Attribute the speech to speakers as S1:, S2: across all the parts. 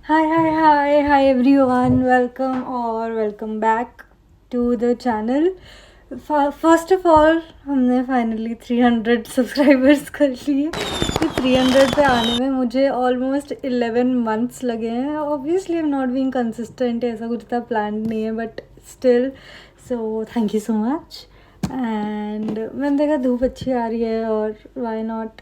S1: Hi everyone. Welcome back to the channel. First of all, हमने finally 300 subscribers कर लिए। तो 300 पे आने में मुझे ऑलमोस्ट 11 मंथ्स लगे हैं। Obviously I am not being consistent, ऐसा कुछ इतना प्लान नहीं है, but still so thank you so much. And मैंने देखा धूप अच्छी आ रही है और वाई नॉट।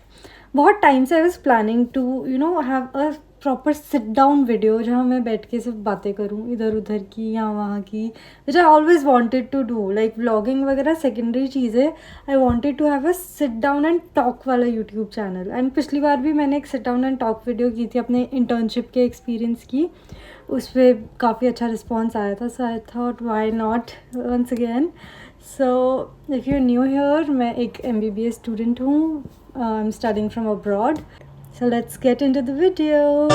S1: बहुत टाइम से I was planning to have a proper sit down video जहाँ मैं बैठ के सिर्फ बातें करूँ इधर उधर की या वहाँ की, which I always wanted to do. Like vlogging वगैरह सेकेंडरी चीज़ है। I wanted to have a sit down and talk वाला यूट्यूब चैनल। एंड पिछली बार भी मैंने एक sit down and talk video की थी अपने इंटर्नशिप के एक्सपीरियंस की। उस पर काफ़ी अच्छा रिस्पॉन्स आया था, so I thought why not once again. So if you new here, मैं एक MBBS स्टूडेंट हूँ। I am studying from abroad. So let's get into the video.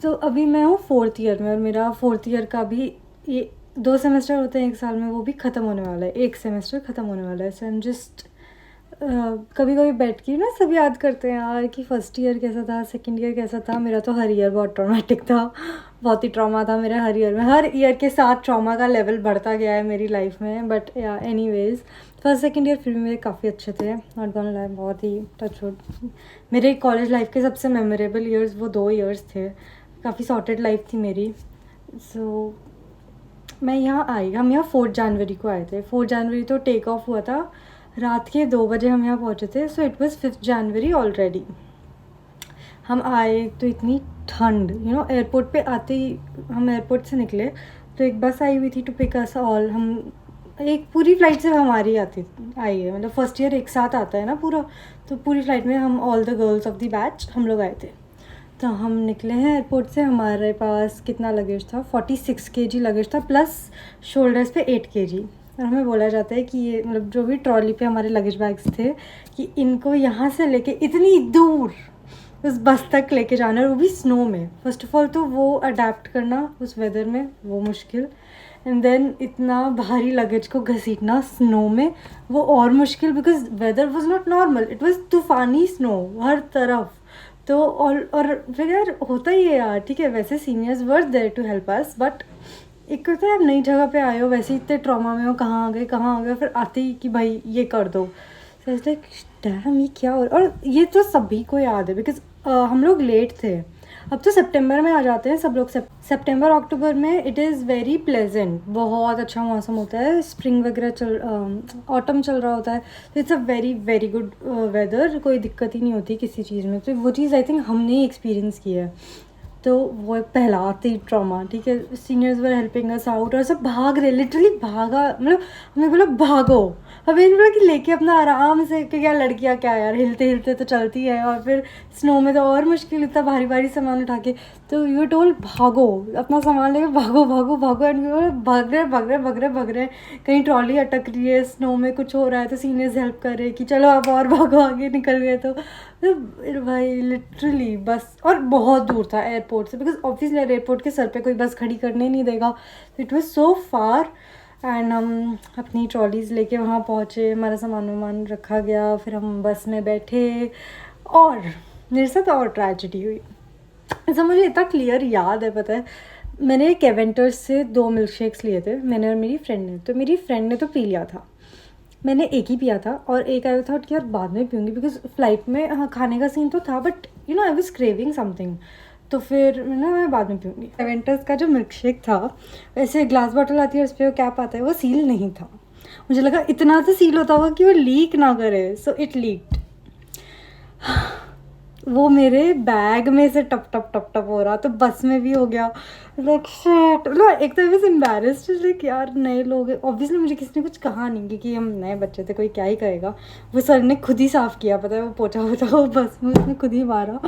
S1: तो अभी मैं हूँ 4th ईयर में और मेरा 4th ईयर का भी ये 2 सेमेस्टर होते हैं एक साल में, वो भी ख़त्म होने वाला है। एक सेमेस्टर ख़त्म होने वाला है। सो आई एम जस्ट कभी कभी बैठ के ना सब याद करते हैं यार कि फर्स्ट ईयर कैसा था, सेकंड ईयर कैसा था। मेरा तो हर ईयर बहुत ट्रॉमेटिक था, बहुत ही ट्रॉमा था मेरा हर ईयर में। हर ईयर के साथ ट्रॉमा का लेवल बढ़ता गया है मेरी लाइफ में, बट या एनीवेज फर्स्ट सेकंड ईयर फिर भी मेरे काफ़ी अच्छे थे। नॉट गोना लाई, बहुत ही टचवुड। मेरे कॉलेज लाइफ के सबसे मेमोरेबल ईयर्स वो 2 ईयर्स थे। काफ़ी सॉर्टेड लाइफ थी मेरी। सो मैं यहाँ आई, हम यहाँ 4 जनवरी को आए थे। 4 जनवरी तो टेक ऑफ हुआ था, रात के 2 बजे हम यहाँ पहुँचे थे। So it was 5 January already. हम आए तो इतनी ठंड, एयरपोर्ट पे आते ही हम एयरपोर्ट से निकले तो एक बस आई हुई थी टू पिक अस ऑल। हम एक पूरी फ़्लाइट से हमारी आई है, मतलब फर्स्ट ईयर एक साथ आता है ना पूरा। तो पूरी फ़्लाइट में हम all the girls of the batch हम लोग आए थे। तो हम निकले हैं एयरपोर्ट से। हमारे पास कितना लगेज था, 46 kg लगेज था, प्लस शोल्डर्स पे 8 kg। और हमें बोला जाता है कि ये मतलब जो भी ट्रॉली पे हमारे लगेज बैग्स थे कि इनको यहाँ से लेके इतनी दूर उस बस तक लेके जाना है, वो भी स्नो में। फर्स्ट ऑफ ऑल तो वो अडेप्ट करना उस वेदर में वो मुश्किल, एंड देन इतना भारी लगेज को घसीटना स्नो में वो और मुश्किल, because weather was not normal, it was तूफ़ानी स्नो हर तरफ। तो और फिर यार होता ही है यार, ठीक है वैसे seniors were there to help us, but एक होता है आप नई जगह पे आए हो, वैसे ही इतने ट्रॉमा में हो, कहाँ आ गए, फिर आते ही कि भाई ये कर दो। सो लाइक डैम ये क्या हो। और ये तो सभी को याद है बिकॉज हम लोग लेट थे। अब तो सितंबर में आ जाते हैं सब लोग। सितंबर अक्टूबर में इट इज़ वेरी प्लेजेंट, बहुत अच्छा मौसम होता है। स्प्रिंग वगैरह ऑटम चल रहा होता है। तो it's a very very good weather, कोई दिक्कत ही नहीं होती किसी चीज़ में। तो वो चीज़ आई थिंक हमने एक्सपीरियंस की है। तो वो पहला आते ही ट्रॉमा, ठीक है। Seniors were helping us out और सब भाग रहे, लिटरली भागा, मतलब हमें बोला भागो। हमें बोला कि लेके अपना आराम से, कि क्या लड़कियां क्या यार हिलते हिलते तो चलती है, और फिर स्नो में तो और मुश्किल, इतना भारी भारी सामान उठा के। तो यू टोल भागो, अपना सामान लेके भागो भागो भागो। एंड भाग रहे कहीं ट्रॉली अटक रही है, स्नो में कुछ हो रहा है, तो सीनियर्स हेल्प कर रहे हैं कि चलो आप और भागो, आगे निकल गए। तो भाई लिटरली बस, और बहुत दूर था एयरपोर्ट से, बिकॉज ऑब्वियसली एयरपोर्ट के सर पे कोई बस खड़ी करने नहीं देगा। It was so far. And हम अपनी ट्रॉलीज़ लेके वहाँ पहुँचे, हमारा सामान वामान रखा गया, फिर हम बस में बैठे। और मेरे साथ और ट्रेजेडी हुई। ऐसा मुझे इतना क्लियर याद है, पता है मैंने केवेंटर्स से 2 मिल्क शेक्स लिए थे, मैंने और मेरी फ्रेंड ने। तो मेरी फ्रेंड ने तो पी लिया था, मैंने एक ही पिया था, और एक आई थॉट कि यार बाद में पीऊँगी, बिकॉज फ्लाइट में हाँ खाने का सीन तो था, but I was craving something. तो फिर मैं बाद में पीऊँगी। एवेंटर्स का जो मिल्क शेक था, वैसे ग्लास बॉटल आती है उस पर कैप आता है, वो सील नहीं था। मुझे लगा इतना तो सील होता होगा कि वो लीक ना करे, सो इट लीक्ड। वो मेरे बैग में से टप टप टप टप हो रहा, तो बस में भी हो गया। लाइक शिट, मतलब एक तो बस एम्बैरेस्ड, लाइक यार नए लोग हैं। ऑब्वियसली मुझे किसी ने कुछ कहा नहीं, क्योंकि हम नए बच्चे थे, कोई क्या ही करेगा। वो सर ने खुद ही साफ़ किया, पता है वो पोछा वोछा वो बस में उसने खुद ही मारा।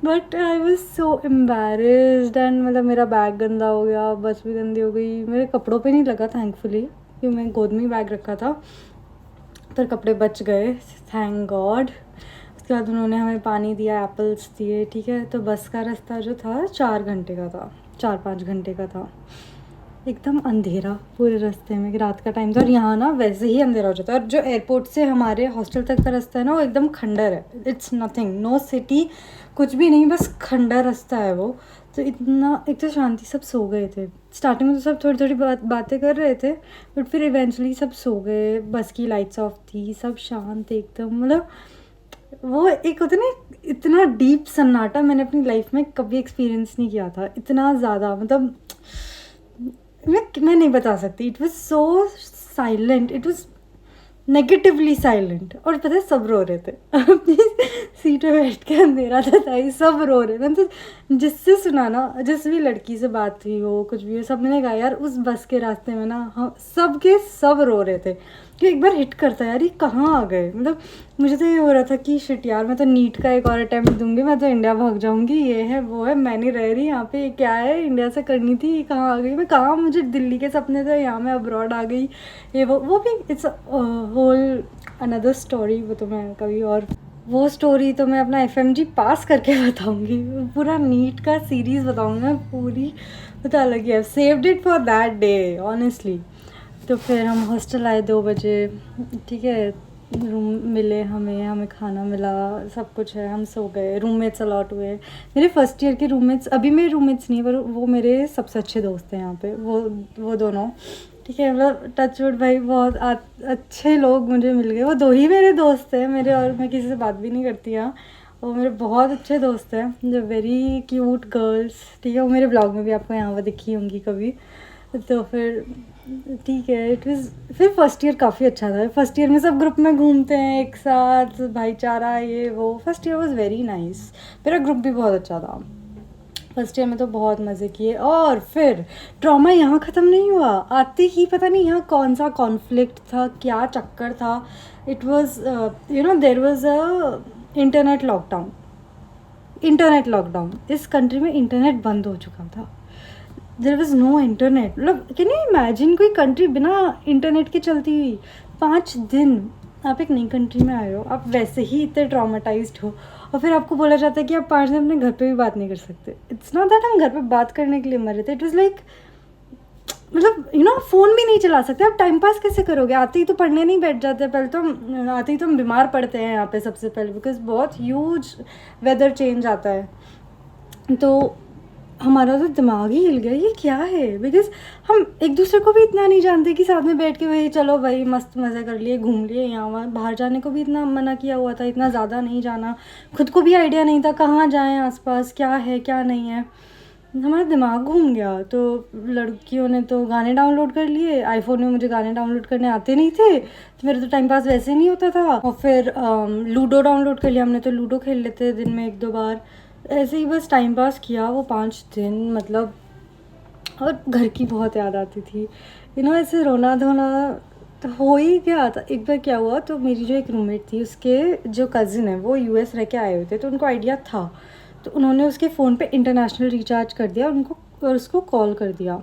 S1: But I was so embarrassed, and मतलब मेरा बैग गंदा हो गया, बस भी गंदी हो गई। मेरे कपड़ों पर नहीं लगा थैंकफुली, क्योंकि मैं गोद में बैग रखा था, पर कपड़े बच गए थैंक गॉड। उसके बाद उन्होंने हमें पानी दिया, एप्पल्स दिए, ठीक है। तो बस का रास्ता जो था 4 घंटे का था, 4-5 घंटे का था। एकदम अंधेरा पूरे रास्ते में, कि रात का टाइम था और यहाँ ना वैसे ही अंधेरा हो जाता है। और जो एयरपोर्ट से हमारे हॉस्टल तक का रास्ता है ना, वो एकदम खंडर है, इट्स नथिंग, नो सिटी, कुछ भी नहीं, बस खंडर रास्ता है वो। तो इतना, एक तो शांति, सब सो गए थे स्टार्टिंग में, तो सब थोड़ी थोड़ी बातें कर रहे थे, बट फिर इवेंचुअली सब सो गए, बस की लाइट्स ऑफ थी, सब शांत एकदम। मतलब वो एक होता ना, इतना डीप सन्नाटा मैंने अपनी लाइफ में कभी एक्सपीरियंस नहीं किया था, इतना ज़्यादा। मतलब मैं नहीं बता सकती, it was so silent, it was negatively silent. और पता है सब रो रहे थे अपनी सीट पे बैठ के, अंधेरा था ताई, सब रो रहे थे। तो जिससे सुना ना, जिस भी लड़की से बात हुई हो, कुछ भी हो, सब ने कहा यार उस बस के रास्ते में ना हम सब के सब रो रहे थे कि एक बार हिट करता है यार, ये कहाँ आ गए। मतलब मुझे तो ये हो रहा था कि शिट यार, मैं तो नीट का एक और अटैम्प्ट दूंगी, मैं तो इंडिया भाग जाऊंगी, ये है वो है, मैं नहीं रह रही यहाँ पे, ये क्या है, इंडिया से करनी थी, ये कहाँ आ गई मैं, कहाँ, मुझे दिल्ली के सपने थे, यहाँ मैं अब्रॉड आ गई, ये वो भी इट्स होल अनदर स्टोरी, वो तो मैं कभी और, वो स्टोरी तो मैं अपना FMG पास करके बताऊंगी, पूरा नीट का सीरीज़ बताऊंगी मैं पूरी, पता अलग है, saved it for that day honestly. तो फिर हम हॉस्टल आए 2 बजे, ठीक है, रूम मिले हमें खाना मिला, सब कुछ है, हम सो गए, रूममेट्स अलॉट हुए। मेरे फर्स्ट ईयर के रूममेट्स, अभी मेरे रूममेट्स नहीं, पर वो मेरे सबसे अच्छे दोस्त हैं यहाँ पे, वो दोनों, ठीक है। मतलब टचवुड भाई, बहुत अच्छे लोग मुझे मिल गए, वो 2 ही मेरे दोस्त हैं मेरे, और मैं किसी से बात भी नहीं करती यहाँ। वो मेरे बहुत अच्छे दोस्त हैं, जो वेरी क्यूट गर्ल्स, ठीक है, वो मेरे ब्लॉग में भी आपको यहाँ पर दिखी होंगी कभी। तो फिर ठीक है, इट वाज, फिर फर्स्ट ईयर काफ़ी अच्छा था। फर्स्ट ईयर में सब ग्रुप में घूमते हैं एक साथ, भाईचारा, ये वो, first year was very nice, मेरा ग्रुप भी बहुत अच्छा था फर्स्ट ईयर में, तो बहुत मज़े किए। और फिर ट्रॉमा यहाँ ख़त्म नहीं हुआ, आते ही पता नहीं यहाँ कौन सा कॉन्फ्लिक्ट था, क्या चक्कर था, it was there was a internet lockdown, इस कंट्री में इंटरनेट बंद हो चुका था, देयर वॉज नो इंटरनेट। मतलब कैन यू इमेजिन कोई कंट्री बिना इंटरनेट के चलती हुई 5 दिन। आप एक नई कंट्री में आए हो, आप वैसे ही इतने ट्रॉमेटाइज्ड हो, और फिर आपको बोला जाता है कि आप 5 दिन अपने घर पे भी बात नहीं कर सकते। इट्स नॉट दैट हम घर पे बात करने के लिए मरे थे, इट वॉज लाइक, मतलब फ़ोन भी नहीं चला सकते, आप टाइम पास कैसे करोगे। आते ही तो पढ़ने नहीं बैठ जाते, पहले तो हम आते ही तो हम बीमार पड़ते हैं यहाँ पे सबसे पहले, बिकॉज बहुत ह्यूज वेदर चेंज आता है। तो हमारा तो दिमाग ही हिल गया, ये क्या है, बिकॉज हम एक दूसरे को भी इतना नहीं जानते कि साथ में बैठ के भाई चलो भाई मस्त मज़े कर लिए, घूम लिए, यहाँ वहाँ बाहर जाने को भी इतना मना किया हुआ था, इतना ज़्यादा नहीं जाना, खुद को भी आइडिया नहीं था कहाँ जाएं, आसपास क्या है क्या नहीं है, हमारा दिमाग घूम गया। तो लड़कियों ने तो गाने डाउनलोड कर लिए, आईफोन में मुझे गाने डाउनलोड करने आते नहीं थे, तो मेरा तो टाइम पास वैसे नहीं होता था। और फिर लूडो डाउनलोड कर लिया हमने, तो लूडो खेल लेते दिन में 1-2 बार, ऐसे ही बस टाइम पास किया वो 5 दिन। मतलब और घर की बहुत याद आती थी, ऐसे रोना धोना तो हो ही गया था। एक बार क्या हुआ, तो मेरी जो एक रूममेट थी, उसके जो कज़िन है वो US रह के आए हुए थे, तो उनको आइडिया था, तो उन्होंने उसके फ़ोन पे इंटरनेशनल रिचार्ज कर दिया उनको, और उसको कॉल कर दिया।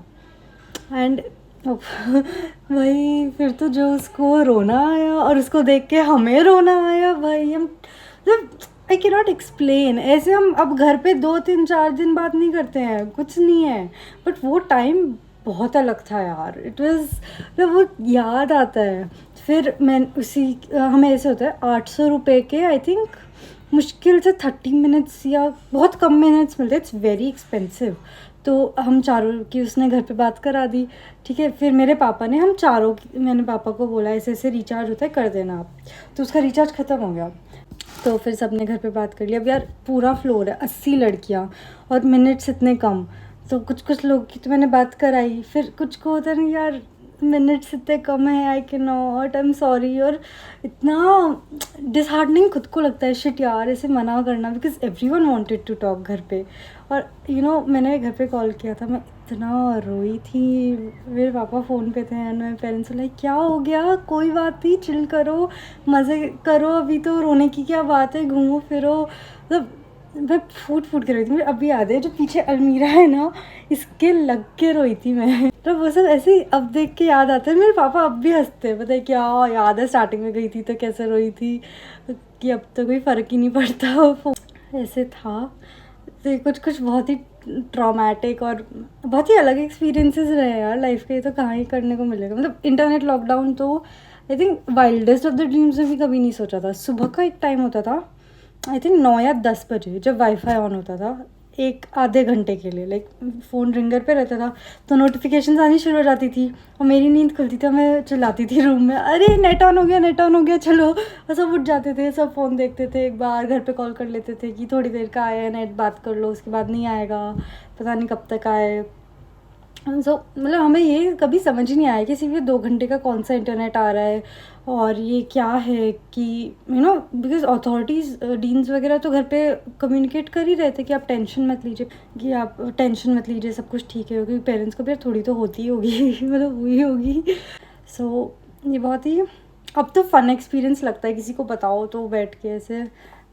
S1: एंड भाई फिर तो जो उसको रोना आया, और उसको देख के हमें रोना आया भाई, हम मतलब आई कैन नॉट एक्सप्लेन। ऐसे हम अब घर पे 2-3-4 दिन बात नहीं करते हैं, कुछ नहीं है, बट वो टाइम बहुत अलग था यार, इट वाज, मतलब वो याद आता है। फिर मैं हमें ऐसे होता है 800 रुपये के, आई थिंक मुश्किल से 30 मिनट्स या बहुत कम मिनट्स मिलते, इट्स वेरी एक्सपेंसिव। तो हम चारों की उसने घर पे बात करा दी, ठीक है। फिर मेरे पापा ने, हम चारों मैंने पापा को बोला ऐसे ऐसे रिचार्ज होता है, कर देना आप, तो उसका रिचार्ज ख़त्म हो गया। तो फिर सबने घर पे बात कर लिया। अब यार पूरा फ्लोर है, 80 लड़कियाँ, और मिनट्स इतने कम, तो कुछ लोग की तो मैंने बात कराई, फिर कुछ को होता नहीं यार मिनट्स इतने कम है, I can not, I am sorry. और इतना डिसहार्डनिंग खुद को लगता है, शिट यार ऐसे मना करना, because everyone wanted to talk घर पे। और मैंने घर पे कॉल किया था, मैं इतना रोई थी, मेरे पापा फ़ोन पे थे एंड मेरे पेरेंट्स को लाइक क्या हो गया, कोई बात नहीं, चिल करो, मज़े करो, अभी तो रोने की क्या बात है, घूमो फिरो। मतलब मैं फूट के रोई थी। मुझे अभी याद है, जो पीछे अलमीरा है ना, इसके लग के रोई थी मैं। तो वो सब ऐसे ही अब देख के याद आता है। मेरे पापा अब भी हंसते हैं, पता है क्या याद है स्टार्टिंग में गई थी तो कैसे रोई थी, कि अब तो कोई फ़र्क ही नहीं पड़ता। ऐसे था। तो ये कुछ बहुत ही ट्रॉमेटिक और बहुत ही अलग एक्सपीरियंसेस रहे यार लाइफ के, ये तो कहाँ ही करने को मिलेगा। मतलब इंटरनेट लॉकडाउन तो I think wildest of the dreams में भी कभी नहीं सोचा था। सुबह का एक टाइम होता था, आई थिंक 9 या 10 बजे, जब वाईफाई ऑन होता था एक आधे घंटे के लिए, लाइक फ़ोन रिंगर पे रहता था तो नोटिफिकेशंस आनी शुरू हो जाती थी और मेरी नींद खुलती थी, मैं चिल्लाती थी रूम में, अरे नेट ऑन हो गया, नेट ऑन हो गया, चलो। और सब उठ जाते थे, सब फ़ोन देखते थे, एक बार घर पे कॉल कर लेते थे कि थोड़ी देर का आया नेट, बात कर लो, उसके बाद नहीं आएगा, पता नहीं कब तक आए। सो मतलब हमें ये कभी समझ ही नहीं आया कि सिर्फ ये 2 घंटे का कौन सा इंटरनेट आ रहा है और ये क्या है कि बिकॉज अथॉरिटीज़ डीन्स वगैरह तो घर पे कम्युनिकेट कर ही रहे थे कि आप टेंशन मत लीजिए, कि आप टेंशन मत लीजिए, सब कुछ ठीक है, क्योंकि पेरेंट्स को भी यार थोड़ी तो होती ही होगी मतलब हुई होगी। सो ये बहुत ही अब तो फ़न एक्सपीरियंस लगता है किसी को बताओ तो बैठ के, ऐसे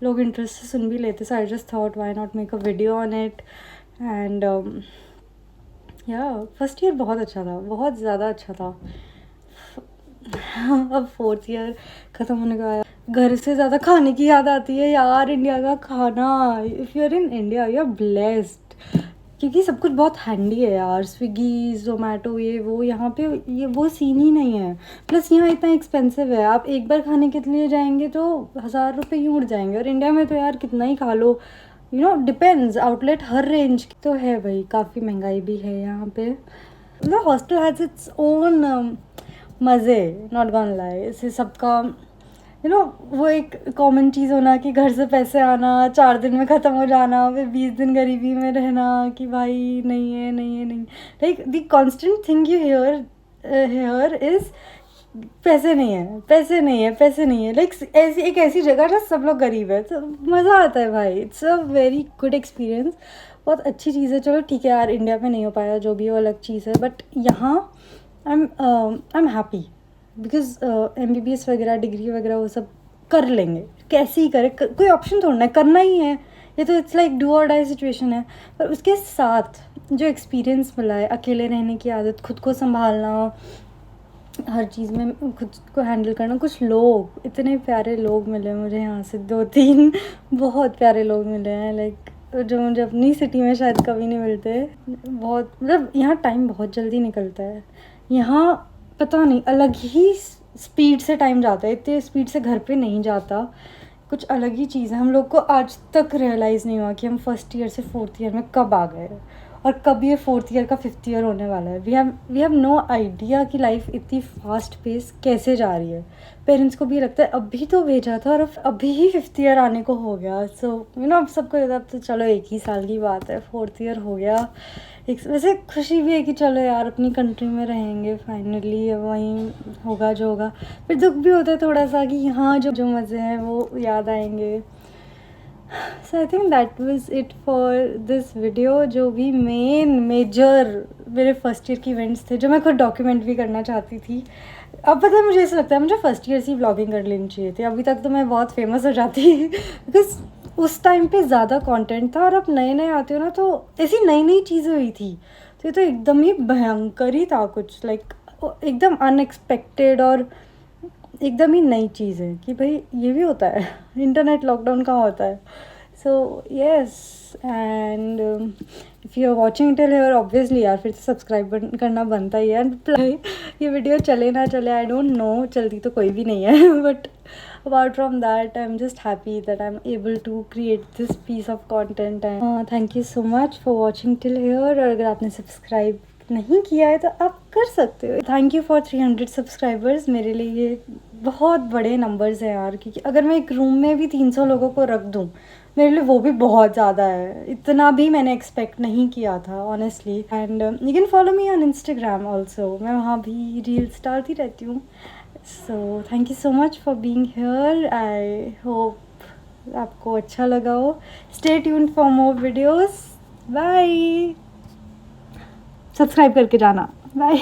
S1: लोग इंटरेस्ट से सुन भी लेते। So I just thought why not make a video on it. And या फर्स्ट ईयर बहुत अच्छा था, बहुत ज़्यादा अच्छा था। अब फोर्थ ईयर ख़त्म होने को आया, घर से ज़्यादा खाने की याद आती है यार, इंडिया का खाना। If you are in India you are blessed, क्योंकि सब कुछ बहुत हैंडी है यार, स्विगी जोमेटो ये वो। यहाँ पे ये वो सीन ही नहीं है, प्लस यहाँ इतना एक्सपेंसिव है। आप एक बार खाने के लिए जाएंगे तो 1000 रुपये यूँ उड़ जाएंगे, और इंडिया में तो यार कितना ही खा लो, डिपेंड्स, आउटलेट हर रेंज की तो है भाई, काफ़ी महंगाई भी है यहाँ पे। मतलब हॉस्टल हैज़ इट्स ओन मज़े, नॉट गॉन लाई। इसे सबका वो एक कॉमन चीज़ होना कि घर से पैसे आना, 4 दिन में ख़त्म हो जाना, फिर 20 दिन गरीबी में रहना कि भाई नहीं है नहीं है नहीं। Like the constant thing you here is पैसे नहीं है, पैसे नहीं है, पैसे नहीं है। लाइक ऐसी एक ऐसी जगह जहाँ सब लोग गरीब है, तो मज़ा आता है भाई। It's a very good experience, बहुत अच्छी चीज़ है। चलो ठीक है यार, इंडिया में नहीं हो पाया, जो भी वो अलग चीज़ है, बट यहाँ I am happy because MBBS वगैरह डिग्री वगैरह वो सब कर लेंगे, कैसे ही करे, कोई ऑप्शन थोड़ा है, करना ही है ये तो। इट्स लाइक डू और डाई सिचुएशन है। पर उसके साथ जो एक्सपीरियंस मिला है, अकेले रहने की आदत, खुद को संभालना, हर चीज़ में खुद को हैंडल करना, कुछ लोग, इतने प्यारे लोग मिले मुझे यहाँ से, 2-3 बहुत प्यारे लोग मिले हैं, लाइक जो मुझे अपनी सिटी में शायद कभी नहीं मिलते। बहुत मतलब यहाँ टाइम बहुत जल्दी निकलता है, यहाँ पता नहीं अलग ही स्पीड से टाइम जाता है, इतने स्पीड से घर पे नहीं जाता, कुछ अलग ही चीज़ है। हम लोग को आज तक रियलाइज़ नहीं हुआ कि हम फर्स्ट ईयर से फोर्थ ईयर में कब आ गए, और कब ये फोर्थ ईयर का फिफ्थ ईयर होने वाला है। वी हैव नो आइडिया कि लाइफ इतनी फास्ट पेस कैसे जा रही है। पेरेंट्स को भी लगता है अभी तो भेजा था और अभी ही फिफ्थ ईयर आने को हो गया। सो अब सबको अब तो चलो एक ही साल की बात है, फोर्थ ईयर हो गया। एक वैसे खुशी भी है कि चलो यार अपनी कंट्री में रहेंगे फाइनली, वहीं होगा जो होगा। फिर दुख भी होता है थोड़ा सा कि यहाँ जो मज़े हैं वो याद आएंगे। So I think that was it for this video. जो भी मेजर मेरे फर्स्ट ईयर की इवेंट्स थे, जो मैं खुद डॉक्यूमेंट भी करना चाहती थी। अब पता है मुझे ऐसा लगता है मुझे फर्स्ट ईयर से ही व्लॉगिंग कर लेनी चाहिए थी, अभी तक तो मैं बहुत फेमस हो जाती बिकॉज उस टाइम पे ज़्यादा कंटेंट था, और अब नए नए आते हो ना तो ऐसी नई नई चीज़ें हुई थी, तो ये तो एकदम ही भयंकर ही था कुछ, लाइक एकदम अनएक्सपेक्टेड और एकदम ही नई चीज़ है कि भाई ये भी होता है इंटरनेट लॉकडाउन कहाँ होता है। So yes, and if you are watching till here obviously यार फिर तो सब्सक्राइब करना बनता ही है। एंड ये वीडियो चले ना चले आई डोंट नो, चलती तो कोई भी नहीं है, but apart from that I'm just happy that I'm able to create this piece of content. And thank you so much for watching till here. और अगर आपने सब्सक्राइब नहीं किया है तो आप कर सकते हो। थैंक यू फॉर 300 सब्सक्राइबर्स, मेरे लिए ये बहुत बड़े नंबर्स हैं यार, क्योंकि अगर मैं एक रूम में भी 300 लोगों को रख दूँ मेरे लिए वो भी बहुत ज़्यादा है, इतना भी मैंने एक्सपेक्ट नहीं किया था honestly. And you can follow me on Instagram also, मैं वहाँ भी रील्स डालती रहती हूँ। So thank you so much for being here. I hope आपको अच्छा लगा हो। Stay tuned for more videos. Bye. Subscribe करके जाना। Bye.